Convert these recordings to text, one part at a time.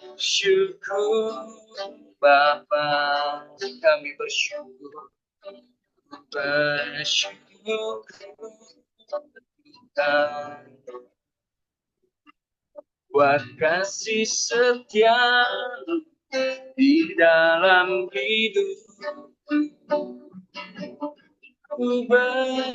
Bersyukur Bapa, kami bersyukur. Bersyukur Tuhan, buat kasih setia di dalam hidup. Ku bersyukur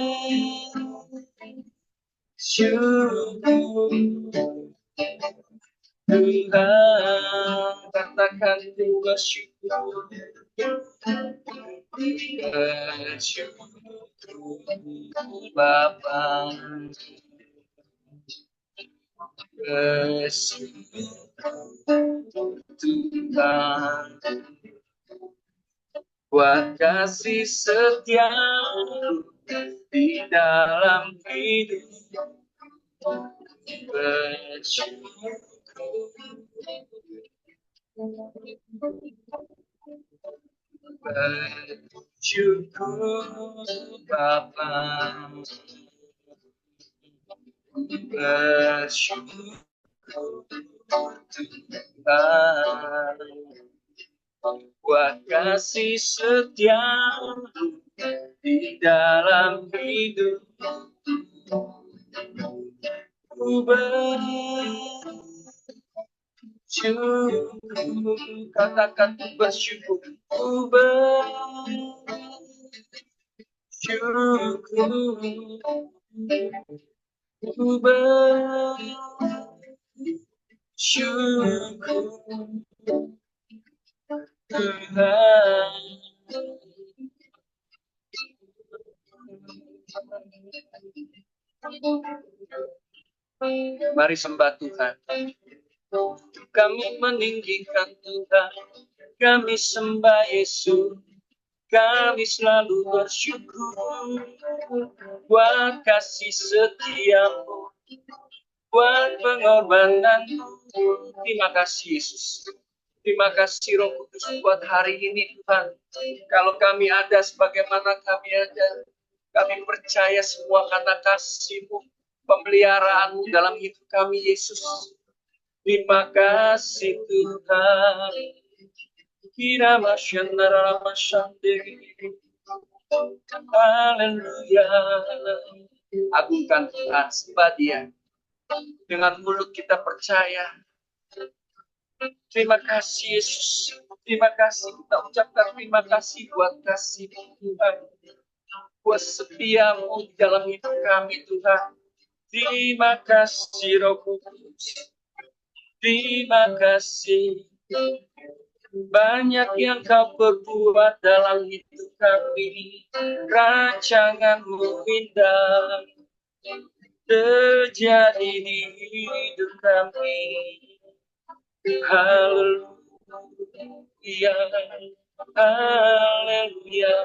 Tuhan, katakan ku bersyukur. Bersyukur Bapa, bersyukur Tuhan, buat kasih setia di dalam hidup. Bersyukur Bapa, bersyukur Tuhan, buat kasih setia di dalam hidup. Ku bersyukur, katakan ku bersyukur. Ku bersyukur, ku bersyukur Tuhan. Mari sembah Tuhan. Kami meninggikan Tuhan, kami sembah Yesus, kami selalu bersyukur buat kasih setiamu, buat pengorbananmu. Terima kasih Yesus. Terima kasih Roh Kudus buat hari ini Tuhan. Kalau kami ada sebagaimana kami ada, kami percaya semua kata kasih-Mu, pemeliharaanmu dalam hidup kami Yesus. Terima kasih Tuhan. Kira masyandara masyandiri. Haleluya. Agungkan Tuhan, sembah Dia. Dengan mulut kita percaya. Terima kasih Yesus. Terima kasih, kita ucapkan terima kasih buat kasih Tuhan. Buat setiamu di dalam hidup kami Tuhan. Terima kasih Roh Kudus. Terima kasih. Banyak yang kau perbuat dalam hidup kami. Rancanganmu indah terjadi di hidup kami. Haleluya, haleluya,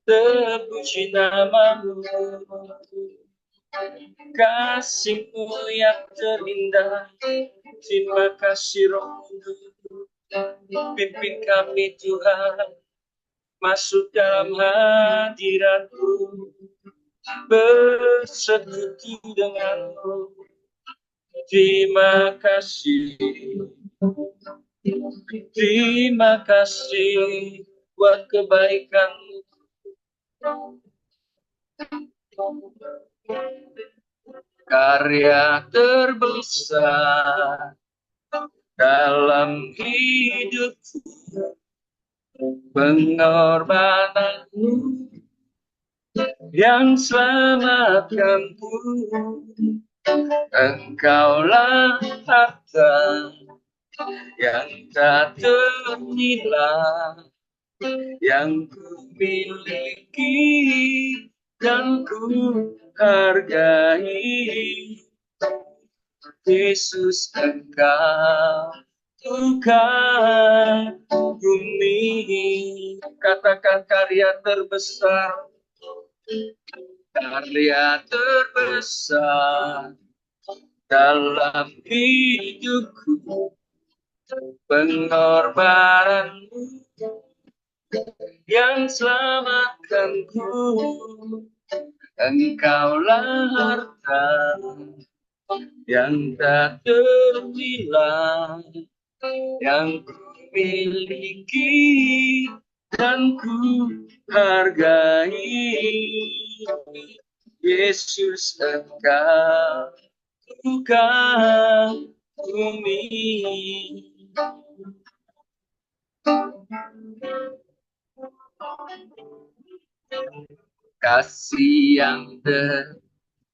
terpuji namamu. Kasih-Mu yang terindah. Terima kasih Roh Kudus. Pimpin kami Tuhan, masuk dalam hadirat-Mu, bersekutu dengan-Mu. Terima kasih. Terima kasih buat kebaikan-Mu. Karya terbesar dalam hidupku, pengorbananmu yang selamatkanku. Engkaulah harta yang tak ternilai, yang ku miliki dan ku hargai. Yesus, Engkau Tuhan bumi. Katakan karya terbesar. Karya terbesar dalam hidupku, pengorbananmu yang selamatkanku. Engkaulah harta yang tak terbilang, yang ku miliki dan ku hargai. Yesus, Engkau bukan bumi. Kasih yang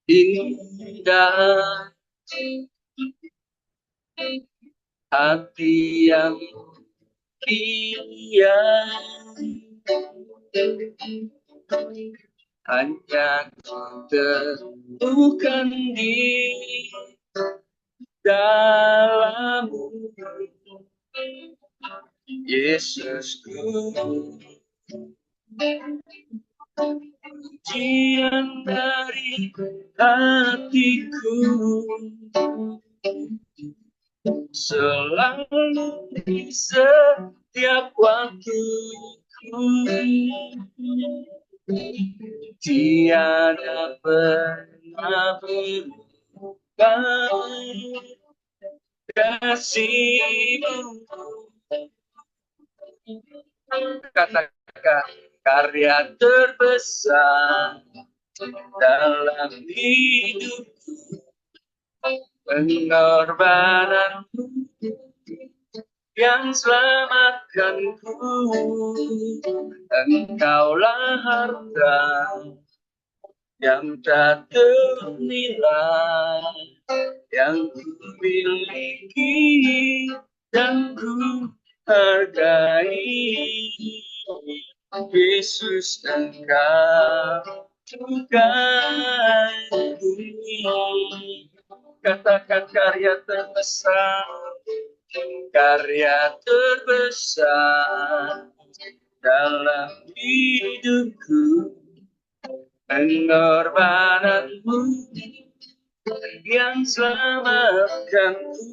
terindah, hati yang hanya temukan di dalammu, Yesusku. Pujian dari hatiku selalu di setiap waktuku, tiada pernah berubah kasih-Mu. Katakan karya terbesar dalam hidupku, pengorbananmu yang selamatkanku. Engkaulah harta yang tak ternilai, yang ku miliki dan ku hargai. Yesus, Engkau bukan bumi. Katakan karya terbesar dalam hidupku, pengorbananmu yang selamatkanku.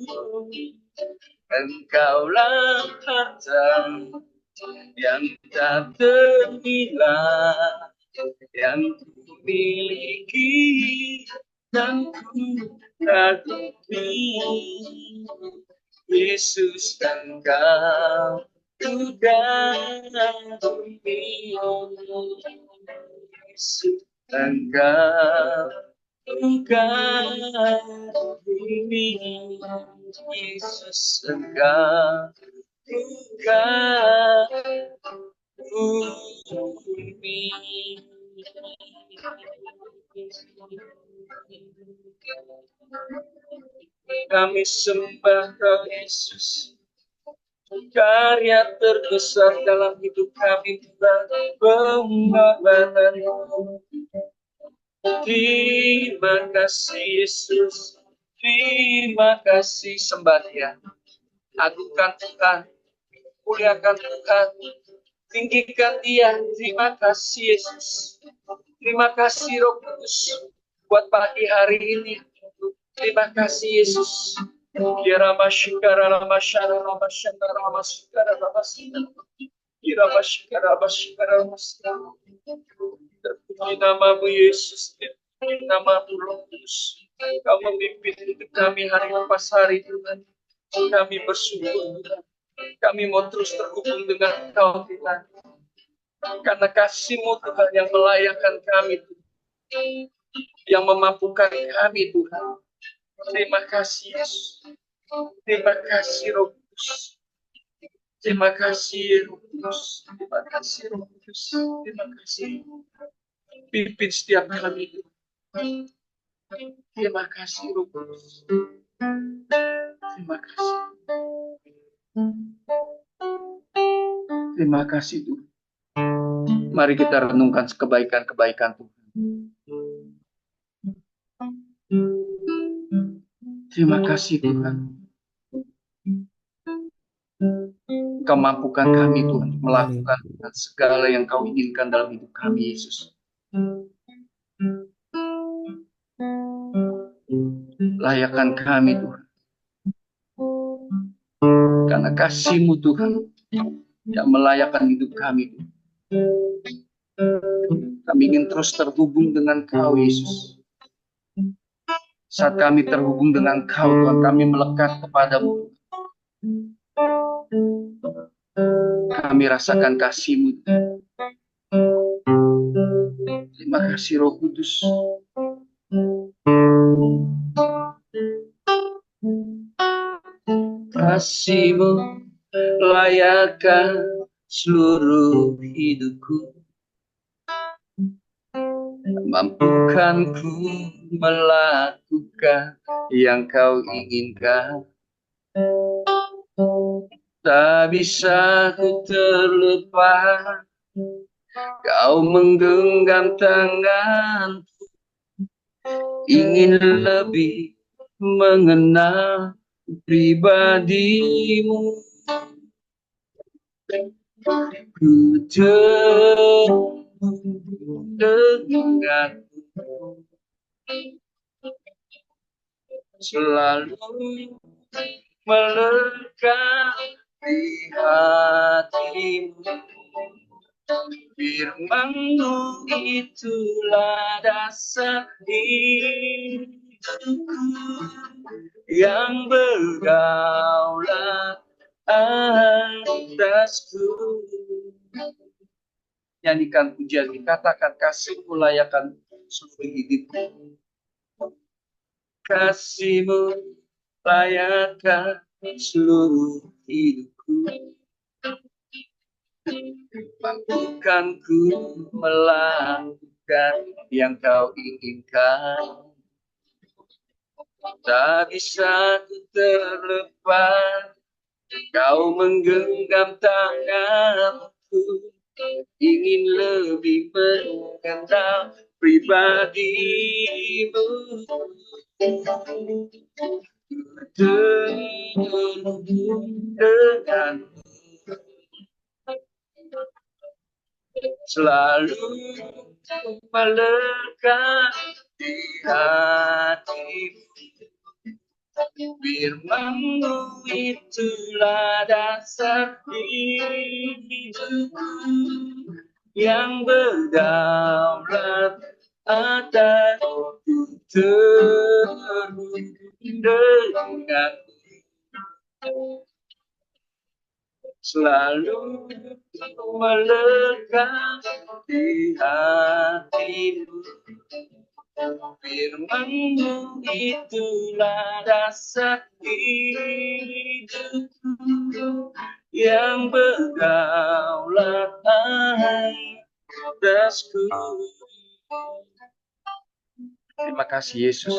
Engkaulah harta yang tak ternilai, yang ku miliki dan ku kagumi. Yesus, Engkau bukan bumi. Yesus, Engkau bukan bumi. Yesus, Engkau bukan bumi. Kami sembah Kau, Yesus. Karya terbesar dalam hidup kami Tuhan, pengorbanan-Mu. Terima kasih Yesus, terima kasih. Sembah Dia, agungkan Tuhan, muliakan Tuhan, tinggikan Dia. Terima kasih Yesus, terima kasih Roh Kudus buat pagi hari ini. Terima kasih Yesus. Kira masyikara masyara masyara masyara masyara. Kira masyikara masyara masyara. Terpuji namamu Yesus, terpuji namamu Roh Kudus. Kau memimpin hidup kami hari lepas hari Tuhan. Kami bersyukur Tuhan. Kami mau terus terhubung dengan Kau Tuhan. Karena kasih-Mu Tuhan yang melayakkan kami Tuhan. Yang memampukan kami Tuhan. Terima kasih Yesus. Terima kasih Roh Kudus. Terima kasih Roh Kudus. Terima kasih Roh Kudus. Terima kasih. Pimpin setiap kami. Terima kasih Roh Kudus. Terima kasih. Terima kasih Tuhan. Mari kita renungkan kebaikan-kebaikan Tuhan. Terima kasih Tuhan. Kau mampukan kami Tuhan melakukan segala yang Kau inginkan dalam hidup kami Yesus. Layakkan kami Tuhan. Karena kasih-Mu Tuhan yang melayakkan hidup kami. Kami Kami ingin terus terhubung dengan Kau, Yesus. Saat kami terhubung dengan Kau, Tuhan, kami melekat kepadamu. Kami rasakan kasih-Mu. Terima kasih, Roh Kudus. Kasih-Mu layakkan seluruh hidupku. Mampukan ku melakukan yang Kau inginkan. Tak bisa ku terlepas, Kau menggenggam tangan, ingin lebih mengenal pribadimu. Ku denganmu selalu melekat di hatimu. Firman-Mu itulah dasar hidupku yang berdaulat atasku. Nyanyikan pujian, katakan kasih-Mu layakkan seluruh hidupku. Kasih-Mu layakkan seluruh hidupku. Mampukan ku melakukan yang Kau inginkan. Tak bisa ku terlepas, Kau menggenggam tanganku, ingin lebih mengenal pribadimu. Denganmu selalu melekat di hatimu. Firman-Mu itulah dasar hidupku yang berdaulat atasku. Terhubung denganmu selalu melekat di hatimu. Firman-Mu itulah dasar hidupku yang berdaulat atasku. Terima kasih, Yesus.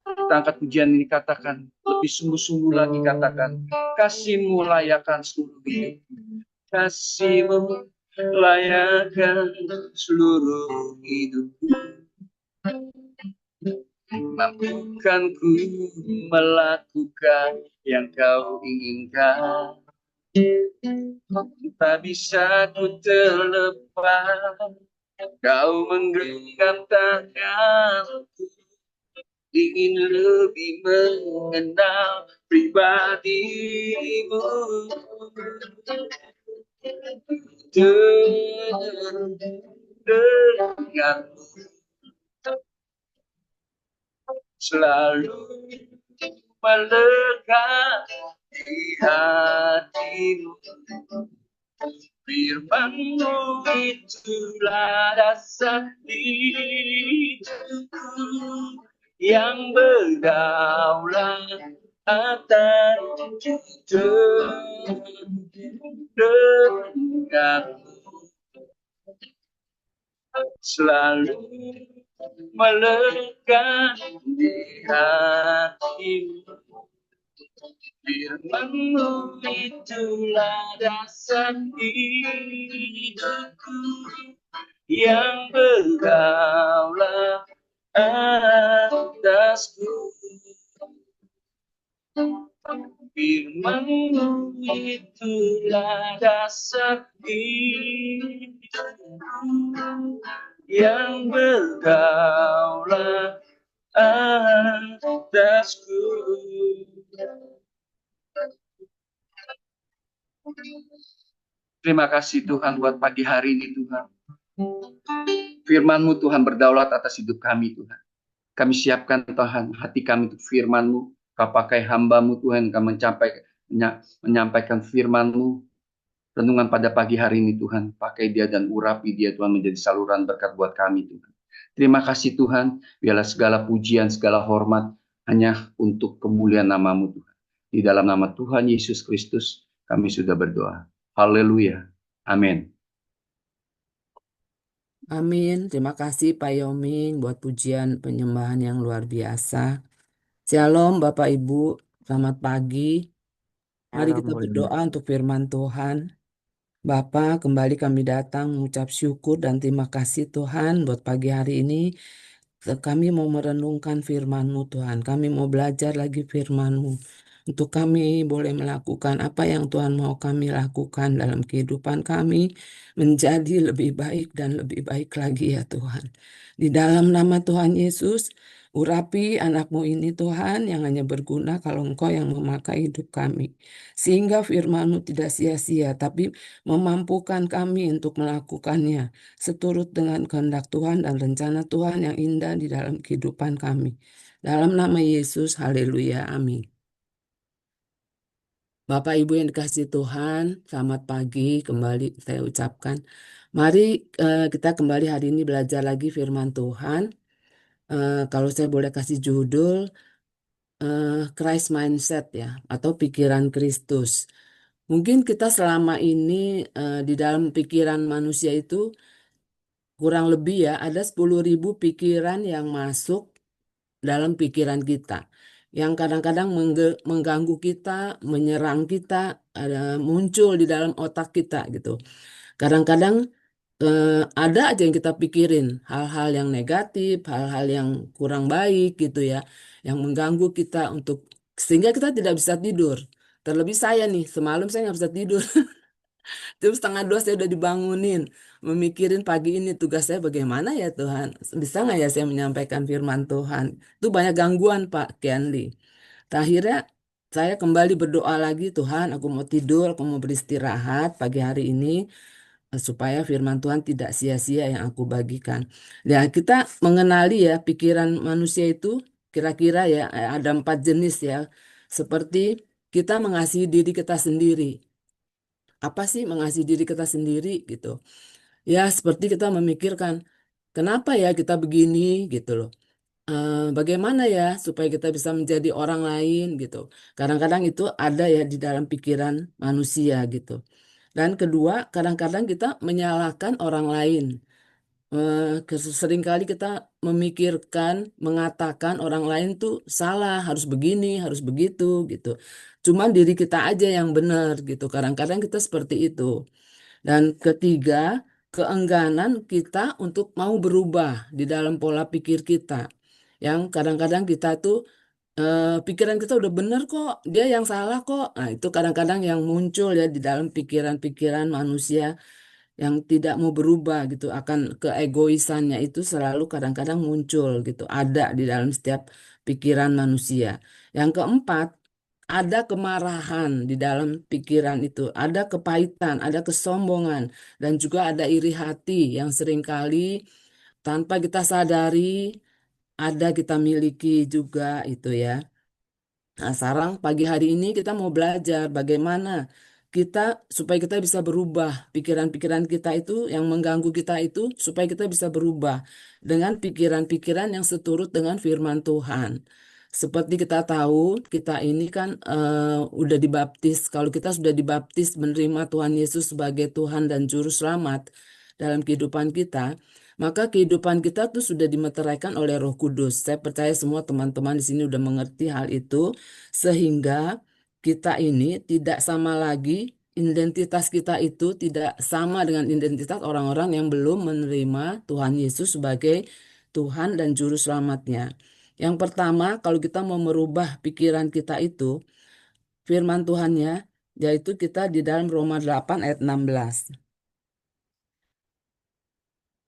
Kita angkat pujian ini, katakan lebih sungguh-sungguh lagi, katakan kasih-Mu layakkan seluruh hidupku. Kasih-Mu layakkan seluruh hidupku. Mampukan ku melakukan yang Kau inginkan. Tak bisa ku terlepas, Kau menggenggam tanganku, ingin lebih mengenal pribadimu. Denganmu selalu melekat di hatimu. Firman-Mu itulah dasar hidupku yang berdaulat atasku. Denganmu selalu melekat di hatimu. Firman-Mu itulah dasar hidupku yang berdaulat atasku. Firman-Mu itulah dasar hidupku yang berdaulat atasku. Terima kasih Tuhan buat pagi hari ini, Tuhan. Firman-Mu Tuhan berdaulat atas hidup kami Tuhan. Kami siapkan Tuhan hati kami untuk firman-Mu. Kau pakai hamba-Mu Tuhan, kau menyampaikan firman-Mu. Renungan pada pagi hari ini Tuhan, pakai dia dan urapi dia Tuhan menjadi saluran berkat buat kami Tuhan. Terima kasih Tuhan, biarlah segala pujian, segala hormat hanya untuk kemuliaan nama-Mu Tuhan. Di dalam nama Tuhan Yesus Kristus kami sudah berdoa. Haleluya. Amin. Amin. Terima kasih Pak Yoming buat pujian penyembahan yang luar biasa. Shalom Bapak Ibu, selamat pagi. Mari kita berdoa untuk firman Tuhan. Bapa, kembali kami datang mengucap syukur dan terima kasih Tuhan buat pagi hari ini. Kami mau merenungkan firman-Mu Tuhan. Kami mau belajar lagi firman-Mu. Untuk kami boleh melakukan apa yang Tuhan mau kami lakukan dalam kehidupan kami. Menjadi lebih baik dan lebih baik lagi ya Tuhan. Di dalam nama Tuhan Yesus, urapi anak-Mu ini Tuhan yang hanya berguna kalau Engkau yang memakai hidup kami. Sehingga firman-Mu tidak sia-sia tapi memampukan kami untuk melakukannya seturut dengan kehendak Tuhan dan rencana Tuhan yang indah di dalam kehidupan kami. Dalam nama Yesus, haleluya, amin. Bapak Ibu yang dikasihi Tuhan, selamat pagi kembali saya ucapkan. Mari kita kembali hari ini belajar lagi firman Tuhan. Kalau saya boleh kasih judul, Christ Mindset ya, atau pikiran Kristus. Mungkin kita selama ini di dalam pikiran manusia itu kurang lebih ya ada 10.000 pikiran yang masuk dalam pikiran kita. Yang kadang-kadang mengganggu kita, menyerang kita, ada muncul di dalam otak kita gitu. Kadang-kadang ada aja yang kita pikirin, hal-hal yang negatif, hal-hal yang kurang baik gitu ya, yang mengganggu kita untuk sehingga kita tidak bisa tidur. Terlebih saya nih, semalam saya nggak bisa tidur. Jam setengah dua saya udah dibangunin. Memikirin pagi ini tugas saya bagaimana ya Tuhan. Bisa nggak ya saya menyampaikan firman Tuhan. Itu banyak gangguan Pak Kenli. Akhirnya saya kembali berdoa lagi. Tuhan aku mau tidur, aku mau beristirahat pagi hari ini. Supaya firman Tuhan tidak sia-sia yang aku bagikan. Ya kita mengenali ya pikiran manusia itu kira-kira ya ada 4 jenis ya. Seperti kita mengasihi diri kita sendiri. Apa sih mengasihi diri kita sendiri gitu. Ya seperti kita memikirkan kenapa ya kita begini gitu loh. Bagaimana ya supaya kita bisa menjadi orang lain gitu. Kadang-kadang itu ada ya di dalam pikiran manusia gitu. Dan kedua, kadang-kadang kita menyalahkan orang lain. Seringkali kita memikirkan, mengatakan orang lain tuh salah, harus begini, harus begitu gitu. Cuman diri kita aja yang benar gitu. Kadang-kadang kita seperti itu. Dan ketiga, keengganan kita untuk mau berubah di dalam pola pikir kita. Yang kadang-kadang kita tuh pikiran kita udah bener kok, dia yang salah kok. Nah, itu kadang-kadang yang muncul ya di dalam pikiran-pikiran manusia yang tidak mau berubah gitu, akan keegoisannya itu selalu kadang-kadang muncul gitu, ada di dalam setiap pikiran manusia. Yang keempat, ada kemarahan di dalam pikiran itu, ada kepahitan, ada kesombongan, dan juga ada iri hati yang seringkali tanpa kita sadari ada kita miliki juga itu ya. Nah, sekarang pagi hari ini kita mau belajar bagaimana kita supaya kita bisa berubah pikiran-pikiran kita itu yang mengganggu kita itu supaya kita bisa berubah dengan pikiran-pikiran yang seturut dengan firman Tuhan. Seperti kita tahu, kita ini kan udah dibaptis. Kalau kita sudah dibaptis menerima Tuhan Yesus sebagai Tuhan dan Juru Selamat dalam kehidupan kita, maka kehidupan kita tuh sudah dimeteraikan oleh Roh Kudus. Saya percaya semua teman-teman di sini udah mengerti hal itu, sehingga kita ini tidak sama lagi, identitas kita itu tidak sama dengan identitas orang-orang yang belum menerima Tuhan Yesus sebagai Tuhan dan Juru Selamatnya. Yang pertama, kalau kita mau merubah pikiran kita itu, firman Tuhannya, yaitu kita di dalam Roma 8 ayat 16.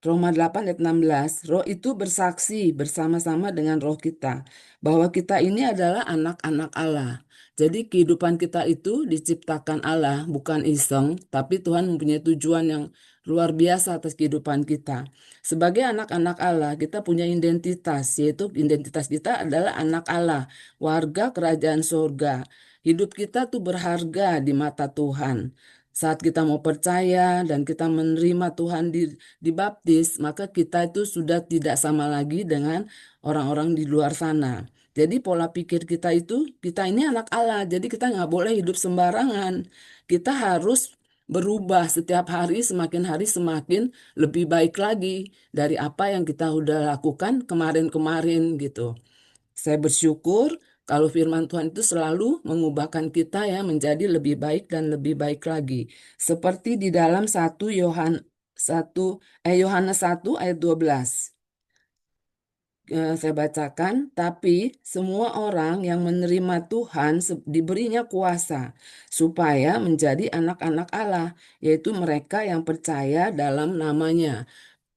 Roma 8 ayat 16, roh itu bersaksi bersama-sama dengan roh kita bahwa kita ini adalah anak-anak Allah. Jadi kehidupan kita itu diciptakan Allah, bukan iseng, tapi Tuhan mempunyai tujuan yang luar biasa atas kehidupan kita. Sebagai anak-anak Allah, kita punya identitas, yaitu identitas kita adalah anak Allah, warga kerajaan surga. Hidup kita tuh berharga di mata Tuhan. Saat kita mau percaya dan kita menerima Tuhan dibaptis, maka kita itu sudah tidak sama lagi dengan orang-orang di luar sana. Jadi pola pikir kita itu, kita ini anak Allah, jadi kita nggak boleh hidup sembarangan. Kita harus berubah setiap hari semakin lebih baik lagi dari apa yang kita udah lakukan kemarin-kemarin gitu. Saya bersyukur kalau firman Tuhan itu selalu mengubahkan kita ya menjadi lebih baik dan lebih baik lagi. Seperti di dalam 1 ayat 12. Saya bacakan, tapi semua orang yang menerima Tuhan diberinya kuasa supaya menjadi anak-anak Allah, yaitu mereka yang percaya dalam namanya.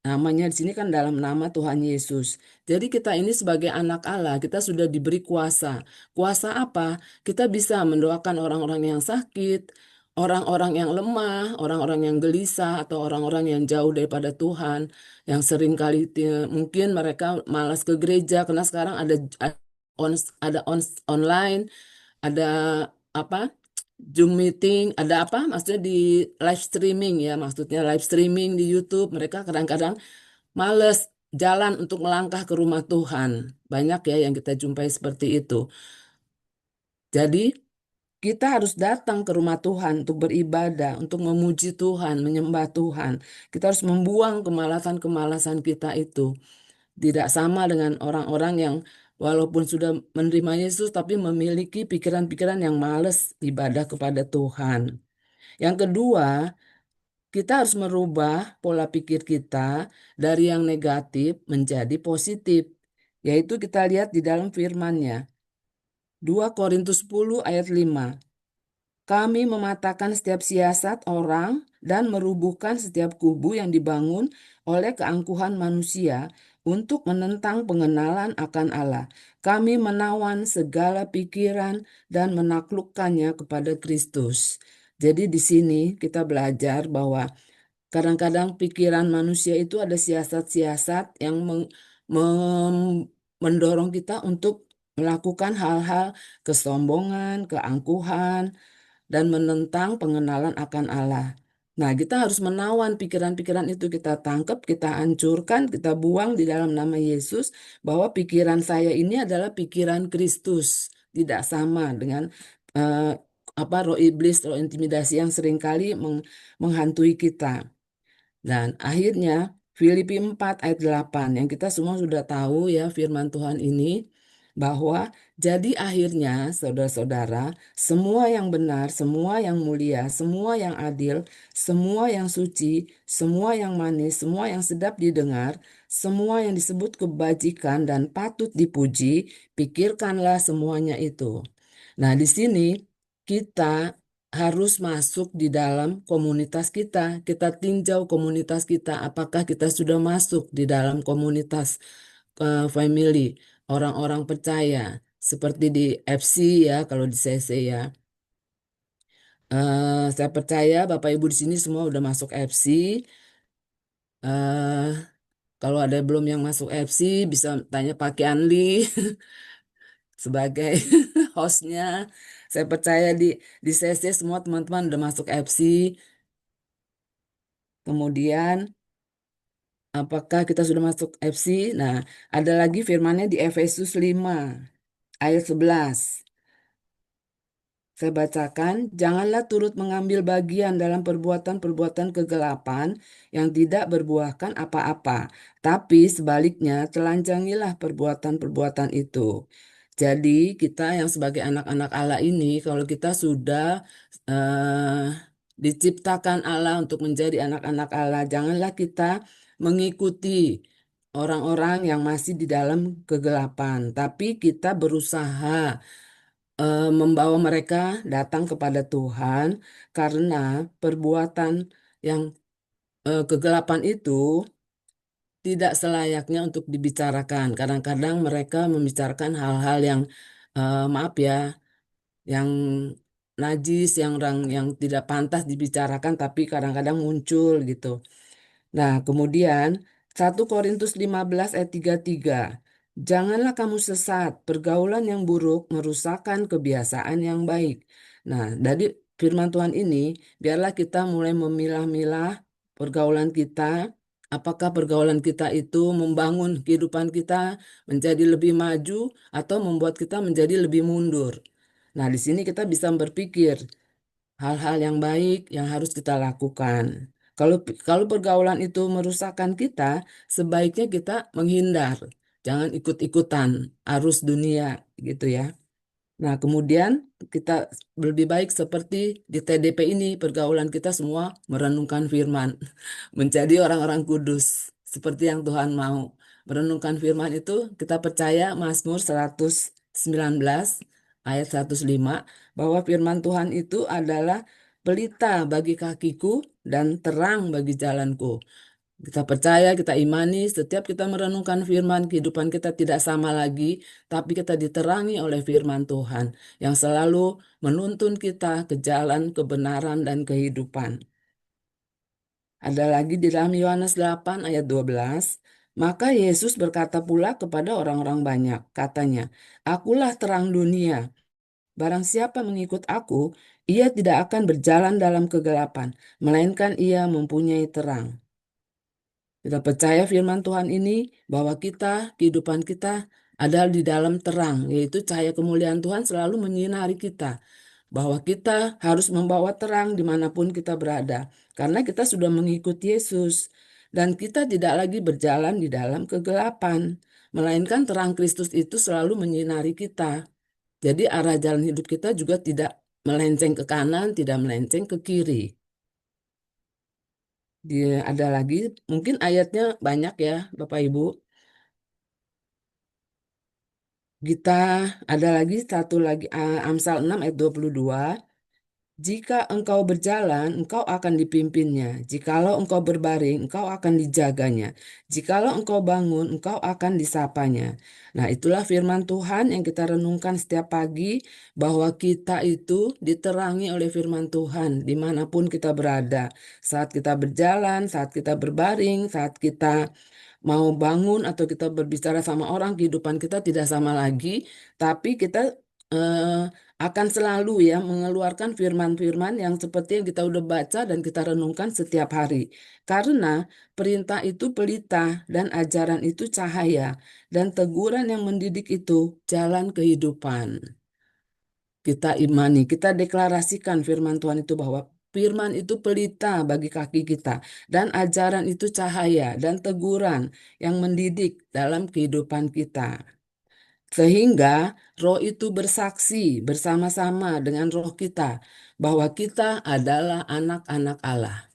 Namanya di sini kan dalam nama Tuhan Yesus. Jadi kita ini sebagai anak Allah, kita sudah diberi kuasa. Kuasa apa? Kita bisa mendoakan orang-orang yang sakit, orang-orang yang lemah, orang-orang yang gelisah, atau orang-orang yang jauh daripada Tuhan, yang sering kali mungkin mereka malas ke gereja karena sekarang ada online, ada apa? Zoom meeting, ada apa? Maksudnya di live streaming ya, maksudnya live streaming di YouTube. Mereka kadang-kadang males jalan untuk melangkah ke rumah Tuhan. Banyak ya yang kita jumpai seperti itu. Jadi kita harus datang ke rumah Tuhan untuk beribadah, untuk memuji Tuhan, menyembah Tuhan. Kita harus membuang kemalasan-kemalasan kita itu. Tidak sama dengan orang-orang yang walaupun sudah menerima Yesus tapi memiliki pikiran-pikiran yang males ibadah kepada Tuhan. Yang kedua, kita harus merubah pola pikir kita dari yang negatif menjadi positif. Yaitu kita lihat di dalam firman-Nya. 2 Korintus 10 ayat 5. Kami mematahkan setiap siasat orang dan merubuhkan setiap kubu yang dibangun oleh keangkuhan manusia untuk menentang pengenalan akan Allah. Kami menawan segala pikiran dan menaklukkannya kepada Kristus. Jadi di sini kita belajar bahwa kadang-kadang pikiran manusia itu ada siasat-siasat yang mendorong kita untuk melakukan hal-hal kesombongan, keangkuhan, dan menentang pengenalan akan Allah. Nah, kita harus menawan pikiran-pikiran itu, kita tangkap, kita hancurkan, kita buang di dalam nama Yesus, bahwa pikiran saya ini adalah pikiran Kristus, tidak sama dengan eh, roh iblis, roh intimidasi yang seringkali menghantui kita. Dan akhirnya Filipi 4 ayat 8 yang kita semua sudah tahu ya firman Tuhan ini, bahwa jadi akhirnya saudara-saudara, semua yang benar, semua yang mulia, semua yang adil, semua yang suci, semua yang manis, semua yang sedap didengar, semua yang disebut kebajikan dan patut dipuji, pikirkanlah semuanya itu. Nah, di sini kita harus masuk di dalam komunitas kita. Kita tinjau komunitas kita, apakah kita sudah masuk di dalam komunitas family, orang-orang percaya, seperti di FC ya, kalau di CC ya. Saya percaya Bapak Ibu di sini semua udah masuk FC. eh Kalau ada belum yang masuk FC, bisa tanya Pak Kianli sebagai hostnya. Saya percaya di CC semua teman-teman udah masuk FC. Kemudian apakah kita sudah masuk FC? Nah, ada lagi firmannya di Efesus 5 ayat 11. Saya bacakan, janganlah turut mengambil bagian dalam perbuatan-perbuatan kegelapan yang tidak berbuahkan apa-apa, tapi sebaliknya telanjangilah perbuatan-perbuatan itu. Jadi kita yang sebagai anak-anak Allah ini, kalau kita sudah eh, diciptakan Allah untuk menjadi anak-anak Allah, janganlah kita mengikuti orang-orang yang masih di dalam kegelapan, tapi kita berusaha membawa mereka datang kepada Tuhan karena perbuatan yang kegelapan itu tidak selayaknya untuk dibicarakan. Kadang-kadang mereka membicarakan hal-hal yang maaf ya, yang najis, yang tidak pantas dibicarakan, tapi kadang-kadang muncul gitu. Nah, kemudian 1 Korintus 15 ayat 33. Janganlah kamu sesat, pergaulan yang buruk merusakkan kebiasaan yang baik. Nah, dari firman Tuhan ini, biarlah kita mulai memilah-milah pergaulan kita. Apakah pergaulan kita itu membangun kehidupan kita menjadi lebih maju atau membuat kita menjadi lebih mundur. Nah, di sini kita bisa berpikir hal-hal yang baik yang harus kita lakukan. Kalau pergaulan itu merusakkan kita, sebaiknya kita menghindar. Jangan ikut-ikutan arus dunia gitu ya. Nah, kemudian kita lebih baik seperti di TDP ini, pergaulan kita semua merenungkan firman, menjadi orang-orang kudus, seperti yang Tuhan mau. Merenungkan firman itu, kita percaya Mazmur 119 ayat 105, bahwa firman Tuhan itu adalah pelita bagi kakiku dan terang bagi jalanku. Kita percaya, kita imani, setiap kita merenungkan firman, kehidupan kita tidak sama lagi, tapi kita diterangi oleh firman Tuhan yang selalu menuntun kita ke jalan kebenaran dan kehidupan. Ada lagi di dalam Yohanes 8 ayat 12, maka Yesus berkata pula kepada orang-orang banyak, katanya, Akulah terang dunia, barang siapa mengikut aku, ia tidak akan berjalan dalam kegelapan, melainkan ia mempunyai terang. Kita percaya firman Tuhan ini bahwa kehidupan kita adalah di dalam terang, yaitu cahaya kemuliaan Tuhan selalu menyinari kita. Bahwa kita harus membawa terang dimanapun kita berada, karena kita sudah mengikuti Yesus. Dan kita tidak lagi berjalan di dalam kegelapan, melainkan terang Kristus itu selalu menyinari kita. Jadi arah jalan hidup kita juga tidak melenceng ke kanan, tidak melenceng ke kiri. Dia ada lagi, mungkin ayatnya banyak ya, Bapak Ibu. Kita ada lagi satu lagi Amsal 6 ayat 22. Jika engkau berjalan, engkau akan dipimpinnya. Jikalau engkau berbaring, engkau akan dijaganya. Jikalau engkau bangun, engkau akan disapanya. Nah, itulah firman Tuhan yang kita renungkan setiap pagi, bahwa kita itu diterangi oleh firman Tuhan dimanapun kita berada. Saat kita berjalan, saat kita berbaring, saat kita mau bangun atau kita berbicara sama orang, kehidupan kita tidak sama lagi, tapi kita eh, akan selalu ya mengeluarkan firman-firman yang seperti yang kita udah baca dan kita renungkan setiap hari. Karena perintah itu pelita dan ajaran itu cahaya dan teguran yang mendidik itu jalan kehidupan. Kita imani, kita deklarasikan firman Tuhan itu bahwa firman itu pelita bagi kaki kita dan ajaran itu cahaya dan teguran yang mendidik dalam kehidupan kita. Sehingga roh itu bersaksi bersama-sama dengan roh kita bahwa kita adalah anak-anak Allah.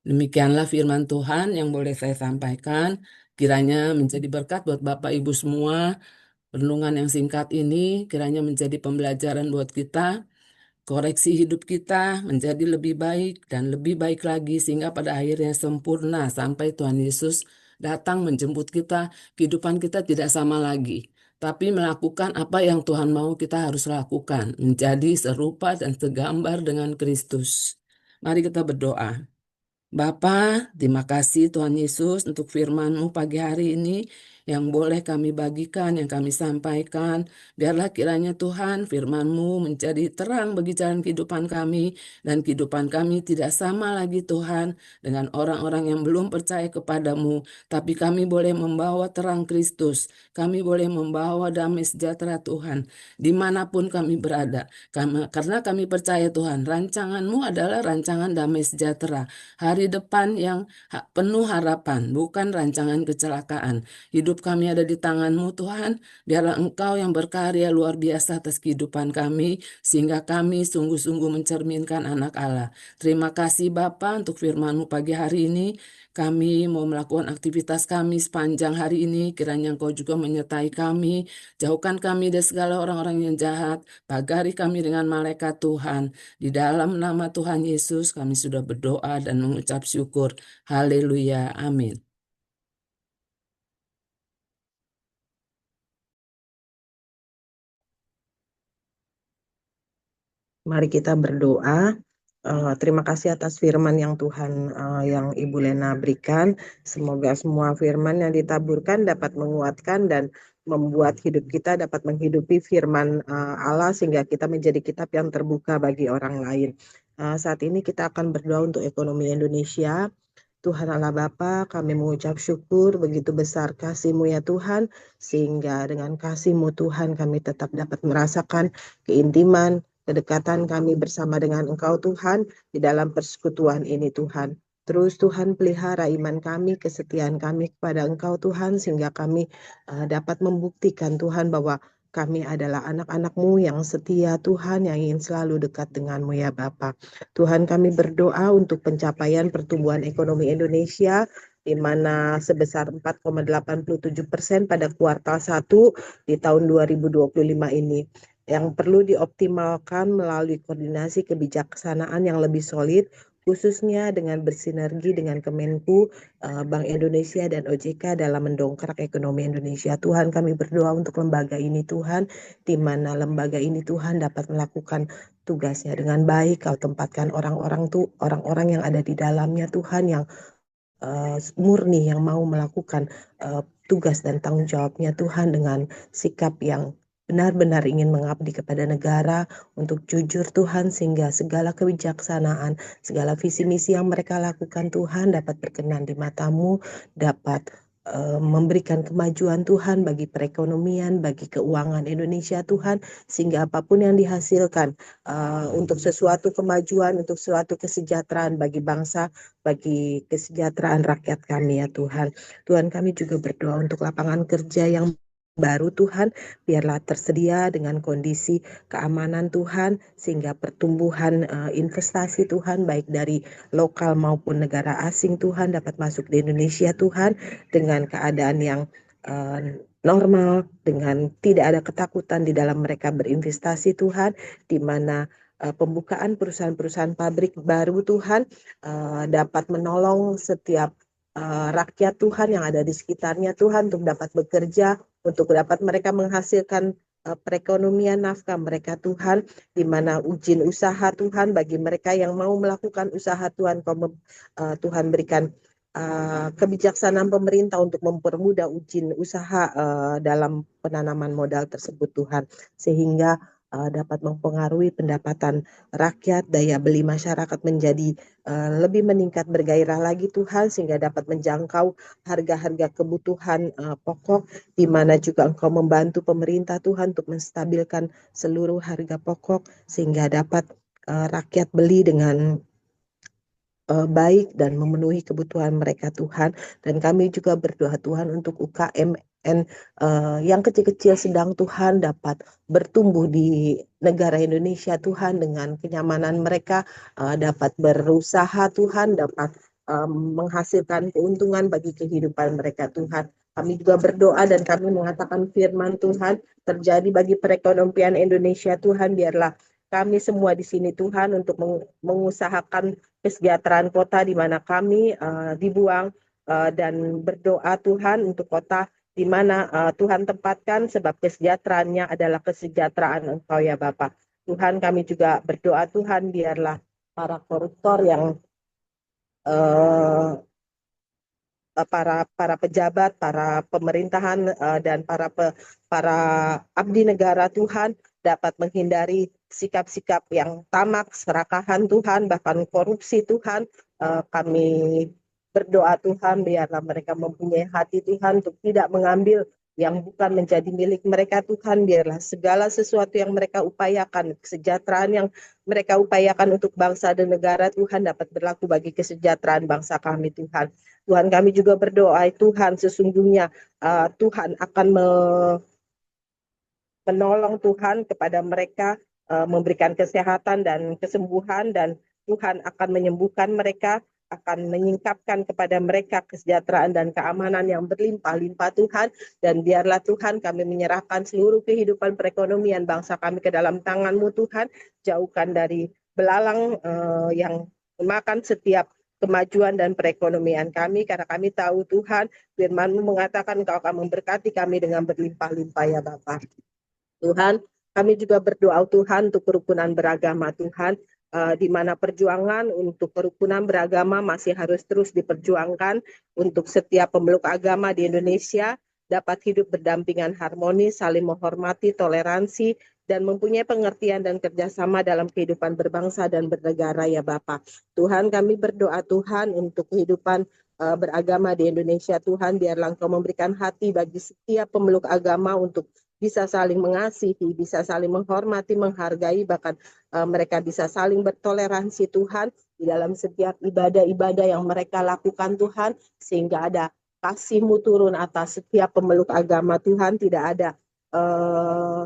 Demikianlah firman Tuhan yang boleh saya sampaikan. Kiranya menjadi berkat buat Bapak Ibu semua. Renungan yang singkat ini kiranya menjadi pembelajaran buat kita, koreksi hidup kita menjadi lebih baik dan lebih baik lagi sehingga pada akhirnya sempurna sampai Tuhan Yesus datang menjemput kita. Kehidupan kita tidak sama lagi, tapi melakukan apa yang Tuhan mau kita harus lakukan, menjadi serupa dan segambar dengan Kristus. Mari kita berdoa. Bapa, terima kasih Tuhan Yesus untuk firman-Mu pagi hari ini yang boleh kami bagikan, yang kami sampaikan. Biarlah kiranya Tuhan firman-Mu menjadi terang bagi jalan kehidupan kami, dan kehidupan kami tidak sama lagi Tuhan dengan orang-orang yang belum percaya kepadamu, tapi kami boleh membawa terang Kristus, kami boleh membawa damai sejahtera Tuhan, dimanapun kami berada. Karena kami percaya Tuhan, rancangan-Mu adalah rancangan damai sejahtera, hari depan yang penuh harapan, bukan rancangan kecelakaan. Hidup kami ada di tangan-Mu Tuhan, biarlah Engkau yang berkarya luar biasa atas kehidupan kami, sehingga kami sungguh-sungguh mencerminkan anak Allah. Terima kasih Bapa untuk firman-Mu pagi hari ini. Kami mau melakukan aktivitas kami sepanjang hari ini, kiranya Engkau juga menyertai kami, jauhkan kami dari segala orang-orang yang jahat, pagari kami dengan malaikat Tuhan. Di dalam nama Tuhan Yesus kami sudah berdoa dan mengucap syukur. Haleluya. Amin. Mari kita berdoa. Terima kasih atas firman yang Tuhan yang Ibu Lena berikan. Semoga semua firman yang ditaburkan dapat menguatkan dan membuat hidup kita dapat menghidupi firman Allah sehingga kita menjadi kitab yang terbuka bagi orang lain. Saat ini kita akan berdoa untuk ekonomi Indonesia. Tuhan Allah Bapa, kami mengucap syukur begitu besar kasih-Mu ya Tuhan, sehingga dengan kasih-Mu Tuhan kami tetap dapat merasakan keintiman, kedekatan kami bersama dengan Engkau Tuhan di dalam persekutuan ini Tuhan. Terus Tuhan pelihara iman kami, kesetiaan kami kepada Engkau Tuhan, sehingga kami dapat membuktikan Tuhan bahwa kami adalah anak-anak-Mu yang setia Tuhan, yang ingin selalu dekat dengan-Mu ya Bapa. Tuhan kami berdoa untuk pencapaian pertumbuhan ekonomi Indonesia di mana sebesar 4,87% pada kuartal 1 di tahun 2025 ini yang perlu dioptimalkan melalui koordinasi kebijaksanaan yang lebih solid khususnya dengan bersinergi dengan Kemenku, Bank Indonesia dan OJK dalam mendongkrak ekonomi Indonesia. Tuhan kami berdoa untuk lembaga ini Tuhan, di mana lembaga ini Tuhan dapat melakukan tugasnya dengan baik. Kau tempatkan orang-orang yang ada di dalamnya Tuhan yang murni, yang mau melakukan tugas dan tanggung jawabnya Tuhan dengan sikap yang benar-benar ingin mengabdi kepada negara untuk jujur Tuhan, sehingga segala kebijaksanaan, segala visi misi yang mereka lakukan Tuhan dapat berkenan di mata-Mu, dapat memberikan kemajuan Tuhan bagi perekonomian, bagi keuangan Indonesia Tuhan, sehingga apapun yang dihasilkan untuk sesuatu kemajuan, untuk suatu kesejahteraan bagi bangsa, bagi kesejahteraan rakyat kami ya Tuhan. Tuhan kami juga berdoa untuk lapangan kerja yang baru Tuhan, biarlah tersedia dengan kondisi keamanan Tuhan, sehingga pertumbuhan investasi Tuhan, baik dari lokal maupun negara asing Tuhan, dapat masuk di Indonesia Tuhan, dengan keadaan yang normal, dengan tidak ada ketakutan di dalam mereka berinvestasi Tuhan, di mana pembukaan perusahaan-perusahaan pabrik baru Tuhan dapat menolong setiap rakyat Tuhan yang ada di sekitarnya Tuhan untuk dapat bekerja, untuk dapat mereka menghasilkan perekonomian nafkah mereka Tuhan, di mana izin usaha Tuhan bagi mereka yang mau melakukan usaha Tuhan, Tuhan berikan kebijaksanaan pemerintah untuk mempermudah izin usaha dalam penanaman modal tersebut Tuhan, sehingga dapat mempengaruhi pendapatan rakyat, daya beli masyarakat menjadi lebih meningkat, bergairah lagi Tuhan, sehingga dapat menjangkau harga-harga kebutuhan pokok, di mana juga Engkau membantu pemerintah Tuhan untuk menstabilkan seluruh harga pokok, sehingga dapat rakyat beli dengan baik dan memenuhi kebutuhan mereka Tuhan. Dan kami juga berdoa Tuhan untuk UKMN yang kecil-kecil sedang Tuhan dapat bertumbuh di negara Indonesia Tuhan, dengan kenyamanan mereka dapat berusaha Tuhan, dapat menghasilkan keuntungan bagi kehidupan mereka Tuhan. Kami juga berdoa dan kami mengatakan firman Tuhan terjadi bagi perekonomian Indonesia Tuhan. Biarlah kami semua di sini Tuhan untuk mengusahakan kesejahteraan kota di mana kami dibuang, dan berdoa Tuhan untuk kota di mana Tuhan tempatkan, sebab kesejahteraannya adalah kesejahteraan Engkau ya Bapa. Tuhan kami juga berdoa Tuhan, biarlah para koruptor yang para pejabat, para pemerintahan dan para abdi negara Tuhan dapat menghindari sikap-sikap yang tamak, serakahan Tuhan, bahkan korupsi Tuhan. Kami berdoa Tuhan, biarlah mereka mempunyai hati Tuhan untuk tidak mengambil yang bukan menjadi milik mereka Tuhan. Biarlah segala sesuatu yang mereka upayakan, kesejahteraan yang mereka upayakan untuk bangsa dan negara Tuhan, dapat berlaku bagi kesejahteraan bangsa kami Tuhan. Tuhan kami juga berdoa Tuhan, sesungguhnya Tuhan akan menolong Tuhan kepada mereka, memberikan kesehatan dan kesembuhan, dan Tuhan akan menyembuhkan mereka, akan menyingkapkan kepada mereka kesejahteraan dan keamanan yang berlimpah-limpah Tuhan. Dan biarlah Tuhan kami menyerahkan seluruh kehidupan perekonomian bangsa kami ke dalam tangan-Mu Tuhan, jauhkan dari belalang yang memakan setiap kemajuan dan perekonomian kami, karena kami tahu Tuhan firman-Mu mengatakan Engkau akan memberkati kami dengan berlimpah-limpah ya Bapa. Tuhan, Kami juga berdoa Tuhan untuk kerukunan beragama Tuhan, di mana perjuangan untuk kerukunan beragama masih harus terus diperjuangkan untuk setiap pemeluk agama di Indonesia dapat hidup berdampingan harmonis, saling menghormati, toleransi, dan mempunyai pengertian dan kerjasama dalam kehidupan berbangsa dan bernegara ya Bapak. Tuhan, kami berdoa Tuhan untuk kehidupan beragama di Indonesia. Tuhan, biarlah Engkau memberikan hati bagi setiap pemeluk agama untuk bisa saling mengasihi, bisa saling menghormati, menghargai, bahkan mereka bisa saling bertoleransi Tuhan di dalam setiap ibadah-ibadah yang mereka lakukan Tuhan, sehingga ada kasih-Mu turun atas setiap pemeluk agama Tuhan, tidak ada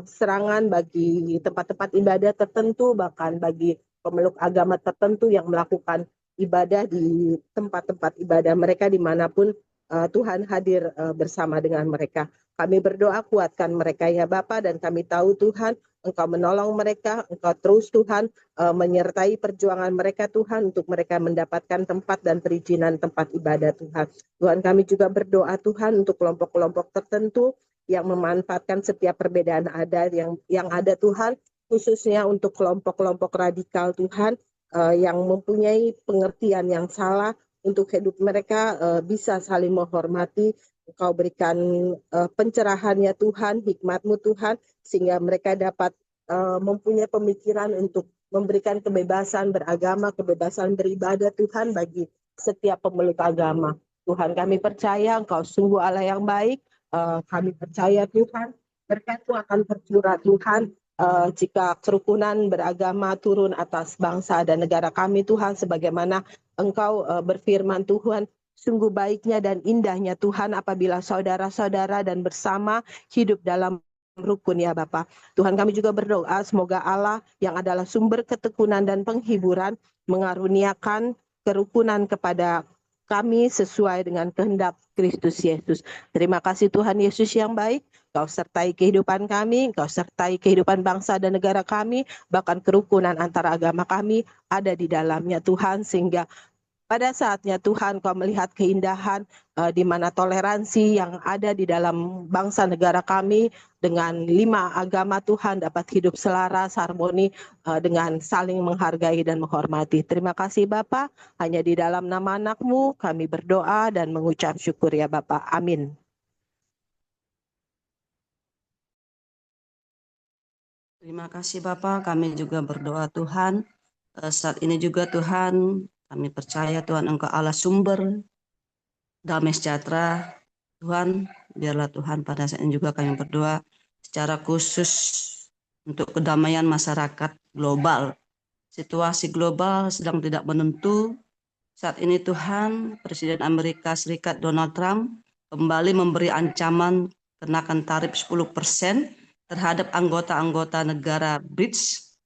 serangan bagi tempat-tempat ibadah tertentu, bahkan bagi pemeluk agama tertentu yang melakukan ibadah di tempat-tempat ibadah mereka dimanapun Tuhan hadir bersama dengan mereka. Kami berdoa kuatkan mereka ya Bapa, dan kami tahu Tuhan Engkau menolong mereka, Engkau terus Tuhan menyertai perjuangan mereka Tuhan untuk mereka mendapatkan tempat dan perizinan tempat ibadah Tuhan. Tuhan, kami juga berdoa Tuhan untuk kelompok-kelompok tertentu yang memanfaatkan setiap perbedaan adat yang ada Tuhan, khususnya untuk kelompok-kelompok radikal Tuhan yang mempunyai pengertian yang salah untuk hidup mereka bisa saling menghormati. Engkau berikan pencerahannya Tuhan, hikmat-Mu Tuhan, sehingga mereka dapat mempunyai pemikiran untuk memberikan kebebasan beragama, kebebasan beribadah Tuhan bagi setiap pemeluk agama. Tuhan, kami percaya Engkau sungguh Allah yang baik. Kami percaya Tuhan, berkat-Mu akan tercurah Tuhan, jika kerukunan beragama turun atas bangsa dan negara kami Tuhan, sebagaimana Engkau berfirman Tuhan, sungguh baiknya dan indahnya Tuhan apabila saudara-saudara dan bersama hidup dalam rukun ya Bapa. Tuhan, kami juga berdoa semoga Allah yang adalah sumber ketekunan dan penghiburan mengaruniakan kerukunan kepada kami sesuai dengan kehendak Kristus Yesus. Terima kasih Tuhan Yesus yang baik. Engkau sertai kehidupan kami, Engkau sertai kehidupan bangsa dan negara kami, bahkan kerukunan antara agama kami ada di dalamnya Tuhan, sehingga pada saatnya Tuhan Kau melihat keindahan di mana toleransi yang ada di dalam bangsa negara kami dengan 5 agama Tuhan dapat hidup selaras, harmoni dengan saling menghargai dan menghormati. Terima kasih Bapa, hanya di dalam nama anak-Mu kami berdoa dan mengucap syukur ya Bapa. Amin. Terima kasih Bapak, kami juga berdoa Tuhan. Saat ini juga Tuhan, kami percaya Tuhan Engkau Allah sumber damai sejahtera. Tuhan, biarlah Tuhan pada saat ini juga kami berdoa secara khusus untuk kedamaian masyarakat global. Situasi global sedang tidak menentu. Saat ini Tuhan, Presiden Amerika Serikat Donald Trump kembali memberi ancaman kenakan tarif 10% terhadap anggota-anggota negara BRICS,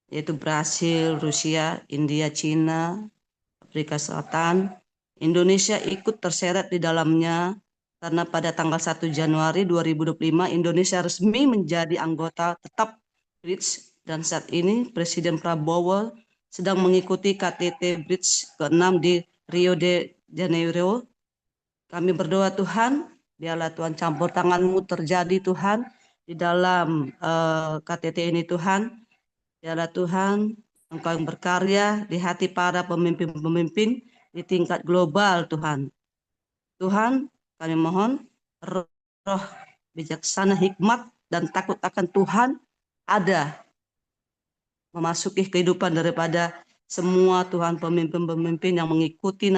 yaitu Brasil, Rusia, India, China, Afrika Selatan. Indonesia ikut terseret di dalamnya karena pada tanggal 1 Januari 2025 Indonesia resmi menjadi anggota tetap BRICS, dan saat ini Presiden Prabowo sedang mengikuti KTT BRICS ke-6 di Rio de Janeiro. Kami berdoa Tuhan, biarlah Tuhan campur tangan-Mu terjadi Tuhan di dalam KTT ini Tuhan. Biarlah Tuhan Engkau yang berkarya di hati para pemimpin-pemimpin di tingkat global Tuhan. Tuhan, kami mohon roh bijaksana, hikmat, dan takut akan Tuhan ada memasuki kehidupan daripada semua Tuhan pemimpin-pemimpin yang mengikuti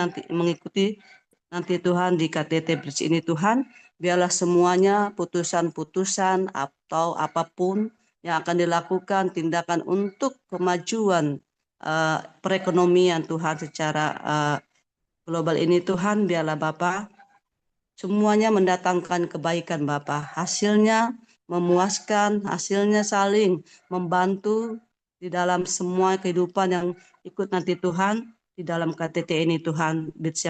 nanti Tuhan di KTT BRICS ini Tuhan. Biarlah semuanya putusan-putusan atau apapun yang akan dilakukan tindakan untuk kemajuan perekonomian Tuhan secara global ini Tuhan, biarlah Bapa semuanya mendatangkan kebaikan Bapa. Hasilnya memuaskan, hasilnya saling membantu di dalam semua kehidupan yang ikut nanti Tuhan di dalam KTT ini Tuhan, BITS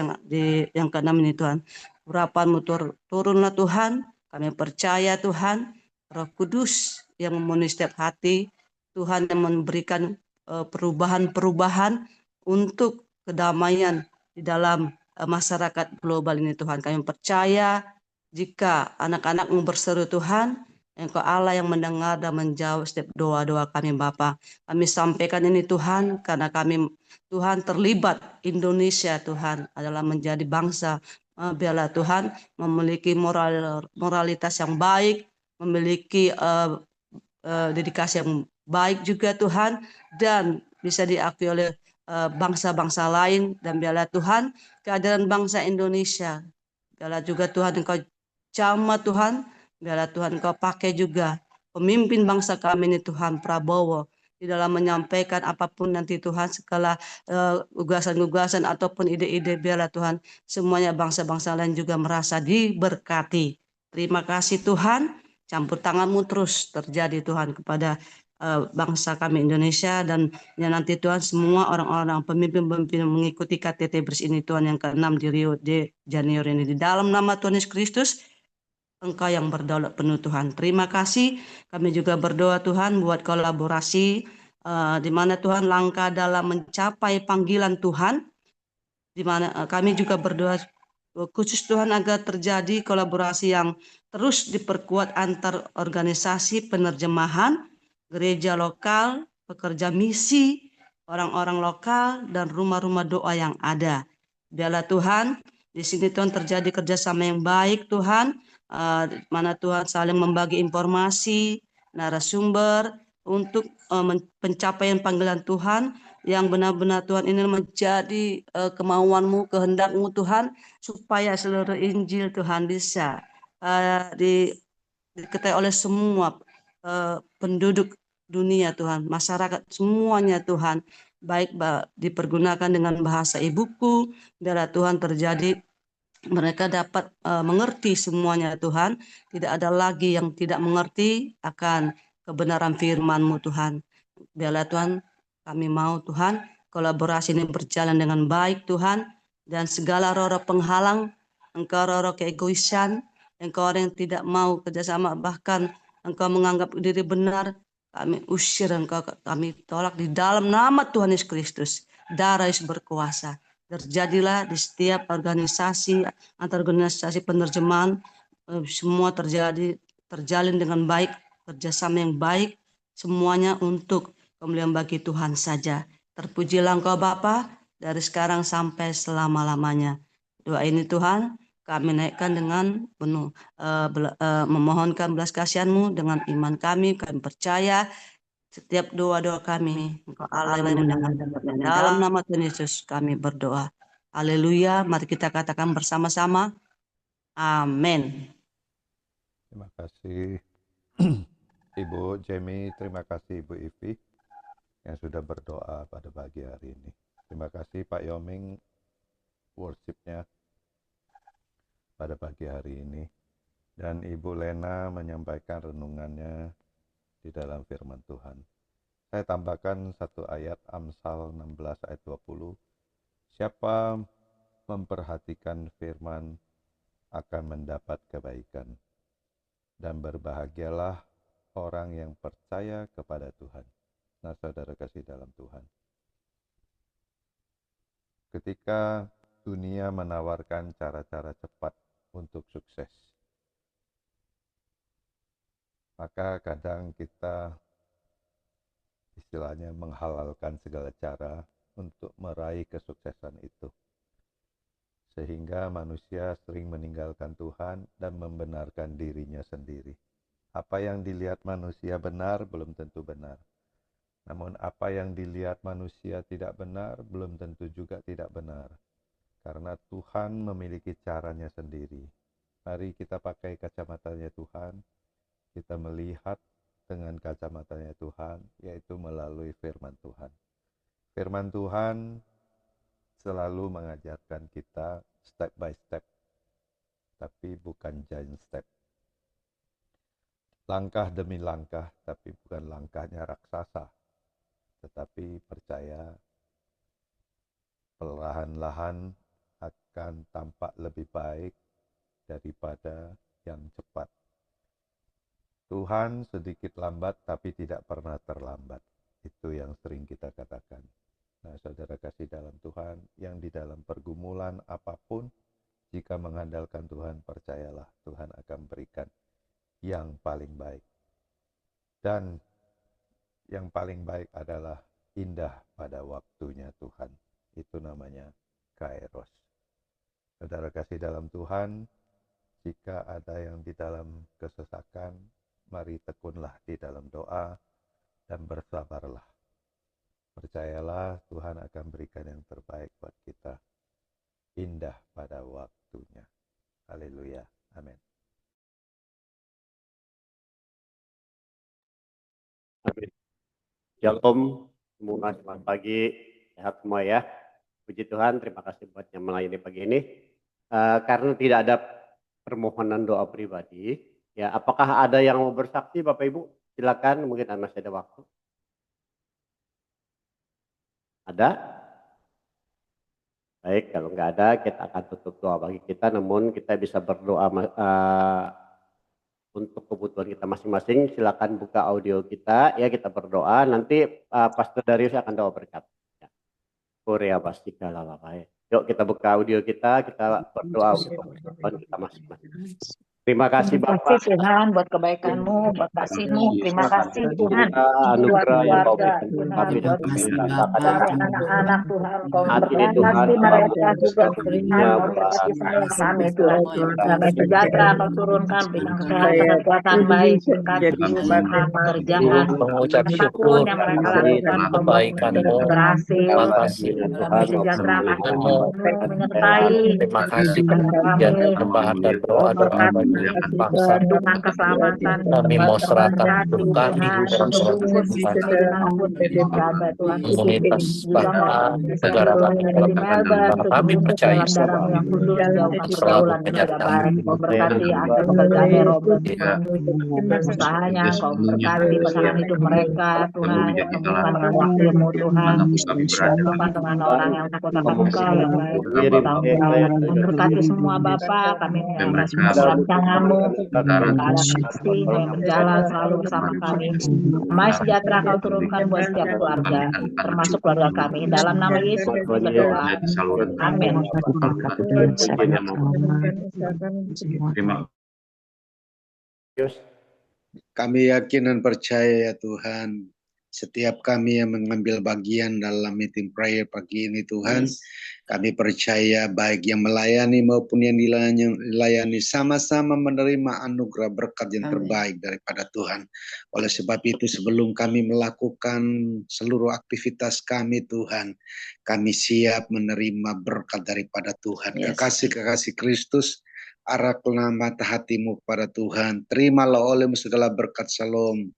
yang ke-6 ini Tuhan. Urapan-Mu turunlah Tuhan, kami percaya Tuhan, Roh Kudus yang memenuhi setiap hati, Tuhan yang memberikan perubahan-perubahan untuk kedamaian di dalam masyarakat global ini Tuhan. Kami percaya jika anak-anak-Mu berseru Tuhan, Engkau Allah yang mendengar dan menjawab setiap doa-doa kami Bapa. Kami sampaikan ini Tuhan karena kami Tuhan terlibat Indonesia Tuhan adalah menjadi bangsa biarlah Tuhan memiliki moralitas yang baik, memiliki dedikasi yang baik juga Tuhan, dan bisa diakui oleh bangsa-bangsa lain, dan biarlah Tuhan keadaan bangsa Indonesia, biarlah juga Tuhan Engkau jamah Tuhan, biarlah Tuhan Engkau pakai juga pemimpin bangsa kami ini Tuhan Prabowo di dalam menyampaikan apapun nanti Tuhan segala gagasan-gagasan ataupun ide-ide, biarlah Tuhan semuanya bangsa-bangsa lain juga merasa diberkati. Terima kasih Tuhan, campur tangan-Mu terus terjadi Tuhan kepada bangsa kami Indonesia, dan ya nanti Tuhan semua orang-orang pemimpin-pemimpin yang mengikuti KTT Bersih ini Tuhan yang ke-6 di Rio de Janeiro ini, di dalam nama Tuhan Yesus Kristus Engkau yang berdaulat penuh Tuhan. Terima kasih. Kami juga berdoa Tuhan buat kolaborasi di mana Tuhan langkah dalam mencapai panggilan Tuhan, di mana kami juga berdoa khusus Tuhan agar terjadi kolaborasi yang terus diperkuat antar organisasi penerjemahan, gereja lokal, pekerja misi, orang-orang lokal, dan rumah-rumah doa yang ada. Biarlah Tuhan, di sini Tuhan terjadi kerjasama yang baik Tuhan, mana Tuhan saling membagi informasi, narasumber, untuk pencapaian panggilan Tuhan, yang benar-benar Tuhan ini menjadi kemauan-Mu, kehendak-Mu Tuhan, supaya seluruh Injil Tuhan bisa diketahui oleh semua penduduk dunia Tuhan, masyarakat semuanya Tuhan, baik dipergunakan dengan bahasa ibuku, biarlah Tuhan terjadi mereka dapat mengerti semuanya Tuhan, tidak ada lagi yang tidak mengerti akan kebenaran firman-Mu Tuhan. Biarlah Tuhan, kami mau Tuhan kolaborasi ini berjalan dengan baik Tuhan, dan segala roh-roh penghalang, Engkau roh-roh keegoisan, Engkau orang yang tidak mau kerjasama, bahkan Engkau menganggap diri benar, kami usir Engkau, kami tolak di dalam nama Tuhan Yesus Kristus. Darah Yesus berkuasa. Terjadilah di setiap organisasi, antar organisasi penerjemahan, semua terjalin dengan baik, kerjasama yang baik, semuanya untuk kemuliaan bagi Tuhan saja. Terpujilah Engkau Bapa dari sekarang sampai selama-lamanya. Doa ini Tuhan kami naikkan dengan penuh memohonkan belas kasihan-Mu dengan iman kami percaya setiap doa-doa kami Engkau Allah yang mendengar. Dalam nama Tuhan Yesus kami berdoa. Haleluya, mari kita katakan bersama-sama. Amin. Terima kasih Ibu Jamie, terima kasih Ibu Ivi yang sudah berdoa pada pagi hari ini. Terima kasih Pak Yoming worship-nya pada pagi hari ini. Dan Ibu Lena menyampaikan renungannya di dalam firman Tuhan. Saya tambahkan satu ayat Amsal 16 ayat 20. Siapa memperhatikan firman akan mendapat kebaikan, dan berbahagialah orang yang percaya kepada Tuhan. Nah, saudara kasih dalam Tuhan, ketika dunia menawarkan cara-cara cepat untuk sukses, maka kadang kita istilahnya menghalalkan segala cara untuk meraih kesuksesan itu, sehingga manusia sering meninggalkan Tuhan dan membenarkan dirinya sendiri. Apa yang dilihat manusia benar belum tentu benar. Namun apa yang dilihat manusia tidak benar belum tentu juga tidak benar. Karena Tuhan memiliki caranya sendiri. Mari kita pakai kacamatanya Tuhan. Kita melihat dengan kacamatanya Tuhan, yaitu melalui firman Tuhan. Firman Tuhan selalu mengajarkan kita step by step, tapi bukan giant step. Langkah demi langkah, tapi bukan langkahnya raksasa, tetapi percaya perlahan-lahan akan tampak lebih baik daripada yang cepat. Tuhan sedikit lambat, tapi tidak pernah terlambat. Itu yang sering kita katakan. Nah, saudara kasih dalam Tuhan, yang di dalam pergumulan apapun, jika mengandalkan Tuhan, percayalah Tuhan akan berikan yang paling baik. Dan yang paling baik adalah indah pada waktunya Tuhan. Itu namanya kairos. Saudara kasih dalam Tuhan, jika ada yang di dalam kesesakan, mari tekunlah di dalam doa dan bersabarlah. Percayalah Tuhan akan berikan yang terbaik buat kita. Indah pada waktunya. Haleluya. Amin. Amin. Shalom semua, selamat pagi, sehat semua ya. Puji Tuhan, terima kasih buat yang melayani pagi ini. Karena tidak ada permohonan doa pribadi, ya apakah ada yang mau bersaksi Bapak Ibu? Silakan, mungkin masih ada waktu. Ada? Baik, kalau nggak ada, kita akan tutup doa bagi kita, namun kita bisa berdoa untuk kebutuhan kita masing-masing. Silakan buka audio kita, ya kita berdoa. Nanti Pastor Darius akan doa berkat. Ya. Korea pasti kalah Bapak. Yuk kita buka audio kita berdoa untuk kebutuhan kita masing-masing. Terima kasih Bapak. Terima kasih Tuhan buat kebaikan-Mu, buat kasih-Mu. Terima kasih Tuhan buat Anugerah yang Kau keluarga berikan Tuhan, kami buat anak-anak Tuhan. Kau Hati ini Tuhan, memberkati mereka juga Tuhan, Ya, kau memberkati semua kami Bapak. Tuhan. Damai sejahtera kau turunkan, berikan kesehatan dan kekuatan baik, berkati usaha, pekerjaan, mengucap apapun syukur yang mereka lakukan, kau kebaikan-Mu. berhasil. Terima kasih Damai sejahtera Tuhan-Mu. menyertai Terima kasih kami. yang tambahan dan doa-doa bagi bangsa. Dengan keselamatan Kami mau serahkan berkati Tuhan di Tuhan, dalam seluruh Tuhan. dimanapun berada Tuhan, Komunitas juga bangsa negara kami di dalam Melbourne, kami percaya dalam darah yang kudus, jauhkan selalu pergaulan juga menyertai. baik, kau berkati hasil pekerjaannya Robert Ya. Tuhan, usahanya kau berkati pasangan hidup mereka Tuhan, temukan dengan waktu-Mu Tuhan, temukan dengan orang yang takut akan Engkau yang baik, bertanggung jawab, memberkati semua Bapa, kami menyerahkan semua dalam tangan-Mu, ada kasih yang berjalan selalu bersama kami. Damai sejahtera kau turunkan buat setiap keluarga, termasuk keluarga kami. Dalam nama Yesus berdoa. Amin. Kami yakin dan percaya ya Tuhan, setiap kami yang mengambil bagian dalam meeting prayer pagi ini Tuhan, kami percaya baik yang melayani maupun yang dilayani sama-sama menerima anugerah berkat yang terbaik daripada Tuhan. Oleh sebab itu sebelum kami melakukan seluruh aktivitas kami Tuhan, kami siap menerima berkat daripada Tuhan. Kekasih-kekasih Kristus, arahkanlah mata hatimu kepada Tuhan. Terimalah olehmu segala berkat shalom.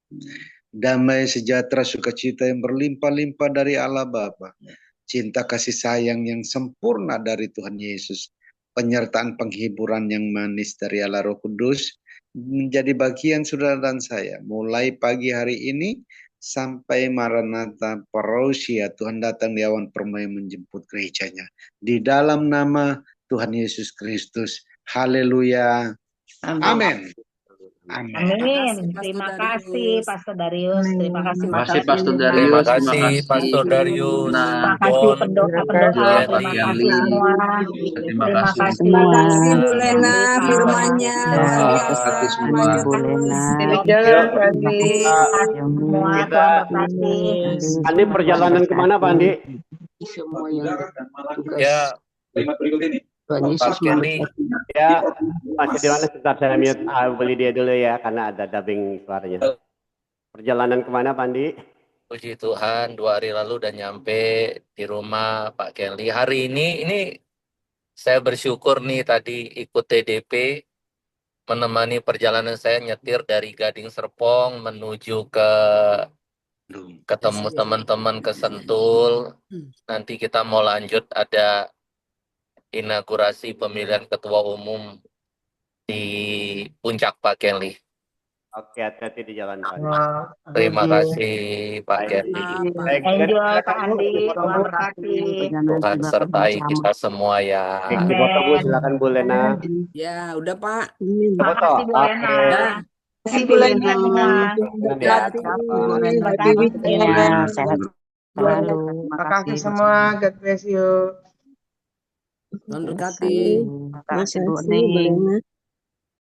Damai sejahtera sukacita yang berlimpah-limpah dari Allah Bapa. Cinta kasih sayang yang sempurna dari Tuhan Yesus. Penyertaan penghiburan yang manis dari Allah Roh Kudus. Menjadi bagian saudara dan saya. Mulai pagi hari ini sampai Maranatha Parousia. Tuhan datang di awan permai menjemput gerejanya. Di dalam nama Tuhan Yesus Kristus. Haleluya. Amin. Amin. Terima kasih Pastor Darius. Terima kasih Pastor Darius. Terima kasih Pastor Darius. Terima kasih pendoa-pendoa. Terima kasih semua. Terima kasih. Terima kasih Bu Lena, firman-Nya luar biasa. Maju terus. Jalan pagi. Semua Tuhan berkati. Andi perjalanan kemana Pak Andi? Semua yang tugas Ya, Berikut ini. Tuhan Yesus memberkati. Ya, masih di mana sebentar saya mute beli dia dulu ya karena ada dubbing suaranya. Perjalanan kemana Pak Andi? puji Tuhan, 2 hari lalu udah nyampe di rumah Pak Kelly. Hari ini saya bersyukur nih tadi ikut TDP menemani perjalanan saya nyetir dari Gading Serpong menuju ke ketemu teman-teman ke Sentul. Nanti kita mau lanjut ada inaugurasi pemilihan ketua umum di Puncak Pak Kelly. Oke, hati-hati di jalan Pak. Terima kasih Pak Kelly. Enjoy Pak Andi. Tuhan berkati. Tuhan sertai kita semua ya. Oke, foto silakan Bu Lena. Ya, udah Pak. Terima kasih Bu Lena. Terima kasih Bu Lena. Sehat selalu. Terima kasih semua. God bless you. Tuhan berkati. Terima kasih Bu Lena.